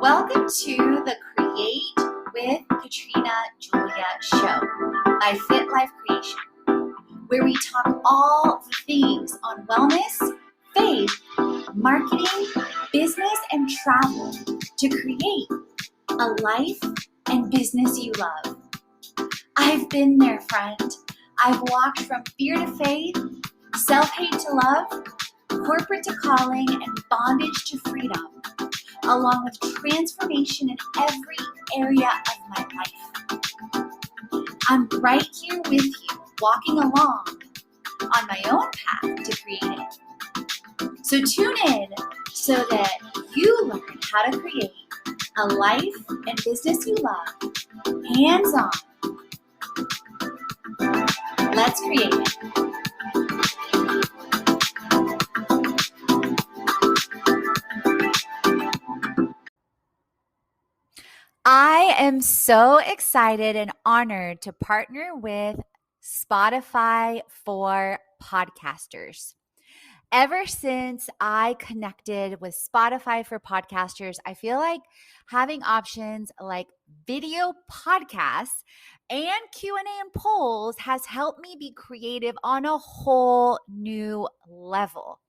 Welcome to the Create with Katrina Julia show by Fit Life Creation, where we talk all the things on wellness, faith, marketing, business, and travel to create a life and business you love. I've been there, friend. I've walked from fear to faith, self-hate to love, corporate to calling, and bondage to freedom, along with transformation in every area of my life. I'm right here with you, walking along on my own path to creating. So tune in so that you learn how to create a life and business you love, hands-on. Let's create it. I am so excited and honored to partner with Spotify for podcasters. Ever since I connected with Spotify for podcasters, I feel like having options like video podcasts and Q&A and polls has helped me be creative on a whole new level.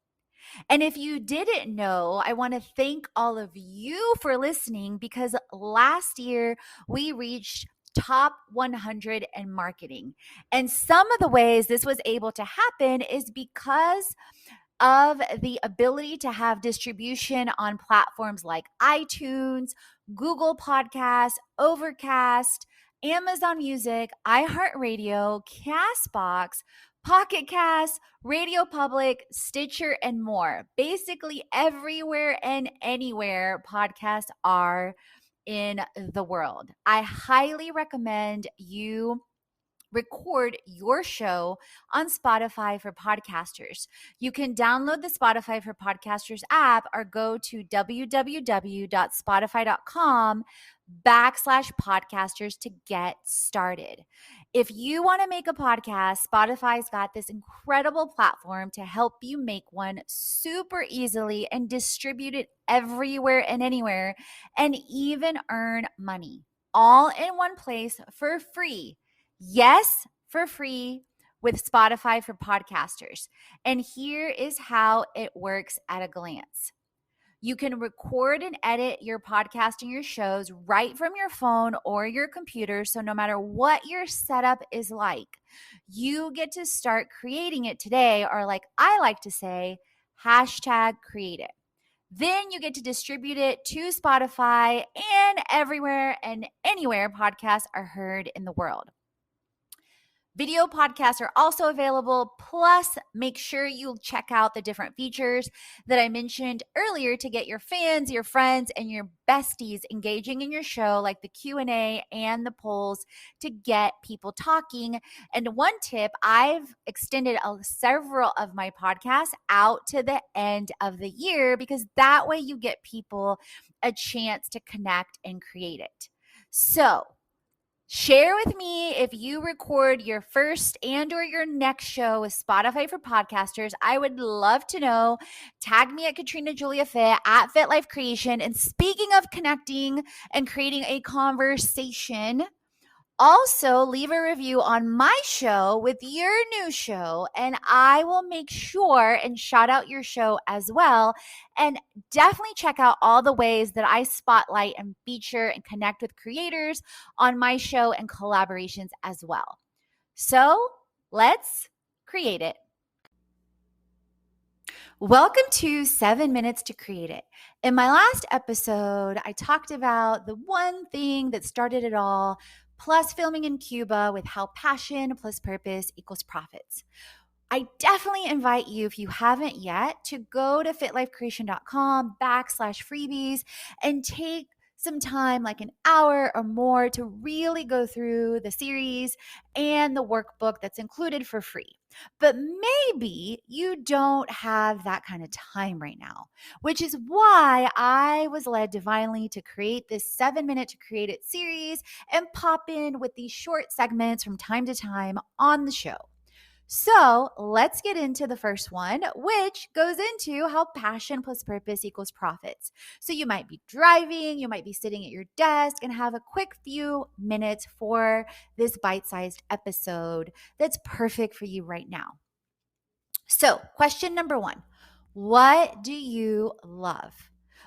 And if you didn't know, I want to thank all of you for listening because last year we reached top 100 in marketing. And some of the ways this was able to happen is because of the ability to have distribution on platforms like iTunes, Google Podcasts, Overcast, Amazon Music, iHeartRadio, Castbox, Pocket Cast, Radio Public, Stitcher, and more. Basically, everywhere and anywhere podcasts are in the world. I highly recommend you record your show on Spotify for podcasters. You can download the Spotify for Podcasters app or go to www.spotify.com/podcasters to get started. If you want to make a podcast, Spotify's got this incredible platform to help you make one super easily and distribute it everywhere and anywhere and even earn money all in one place for free. Yes, for free with Spotify for podcasters. And here is how it works at a glance. You can record and edit your podcast and your shows right from your phone or your computer. So no matter what your setup is like, you get to start creating it today, or like I like to say, #create it. Then you get to distribute it to Spotify and everywhere and anywhere podcasts are heard in the world. Video podcasts are also available. Plus, make sure you check out the different features that I mentioned earlier to get your fans, your friends, and your besties engaging in your show, like the Q&A and the polls to get people talking. And one tip, I've extended several of my podcasts out to the end of the year because that way you get people a chance to connect and create it. So, share with me if you record your first and or your next show with Spotify for podcasters. I would love to know. Tag me at Katrina Julia Fit at Fit Life Creation. And speaking of connecting and creating a conversation, also leave a review on my show with your new show, and I will make sure and shout out your show as well. And definitely check out all the ways that I spotlight and feature and connect with creators on my show and collaborations as well. So let's create it. Welcome to 7 Minutes to Create It. In my last episode, I talked about the one thing that started it all, plus filming in Cuba, with how passion plus purpose equals profits. I definitely invite you, if you haven't yet, to go to fitlifecreation.com/freebies and take some time, like an hour or more, to really go through the series and the workbook that's included for free. But maybe you don't have that kind of time right now, which is why I was led divinely to create this 7 Minute to Create It series and pop in with these short segments from time to time on the show. So let's get into the first one, which goes into how passion plus purpose equals profits. So you might be driving, you might be sitting at your desk and have a quick few minutes for this bite-sized episode that's perfect for you right now. So question number one, what do you love?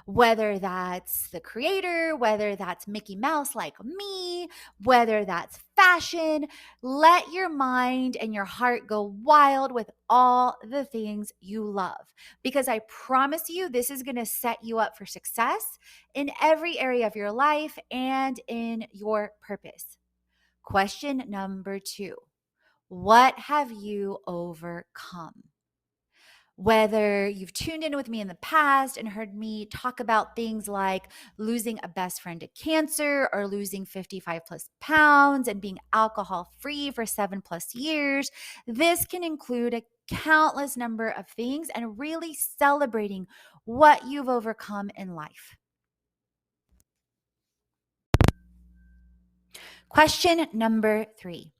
Whether that's the creator, whether that's Mickey Mouse like me, whether that's fashion, let your mind and your heart go wild with all the things you love. Because I promise you, this is going to set you up for success in every area of your life and in your purpose. Question number two, what have you overcome? Whether you've tuned in with me in the past and heard me talk about things like losing a best friend to cancer or losing 55 plus pounds and being alcohol free for 7+ years, this can include a countless number of things and really celebrating what you've overcome in life. Question number three.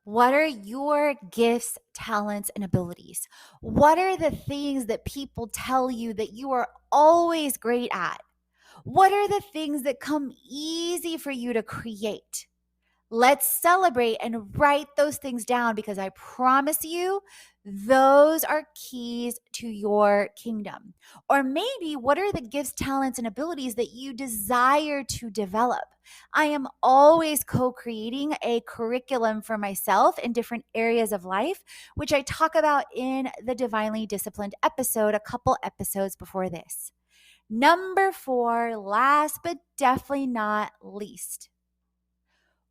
What are your gifts, talents, and abilities? What are the things that people tell you that you are always great at? What are the things that come easy for you to create? Let's celebrate and write those things down because I promise you, those are keys to your kingdom. Or maybe what are the gifts, talents, and abilities that you desire to develop? I am always co-creating a curriculum for myself in different areas of life, which I talk about in the Divinely Disciplined episode, a couple episodes before this. Number 4, last but definitely not least.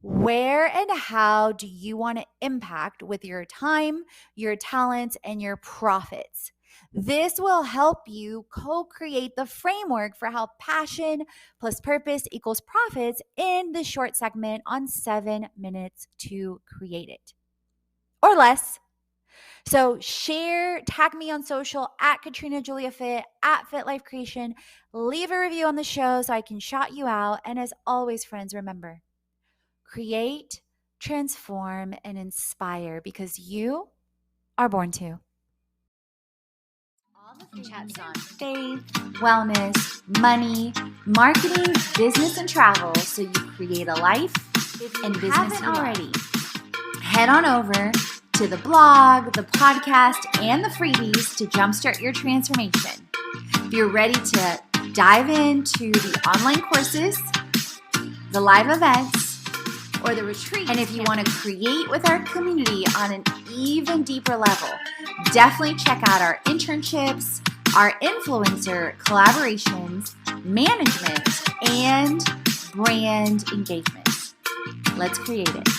Where and how do you want to impact with your time, your talents, and your profits? This will help you co-create the framework for how passion plus purpose equals profits in the short segment on 7 minutes to create it or less. So share, tag me on social at Katrina Julia Fit, at Fit Life Creation. Leave a review on the show so I can shout you out. And as always, friends, remember, create, transform, and inspire because you are born to. All the chats on faith, wellness, money, marketing, business, and travel so you create a life and business you already. Head on over to the blog, the podcast, and the freebies to jumpstart your transformation. If you're ready to dive into the online courses, the live events, or the retreat, and if you want to create with our community on an even deeper level, definitely check out our internships, our influencer collaborations, management, and brand engagement. Let's create it.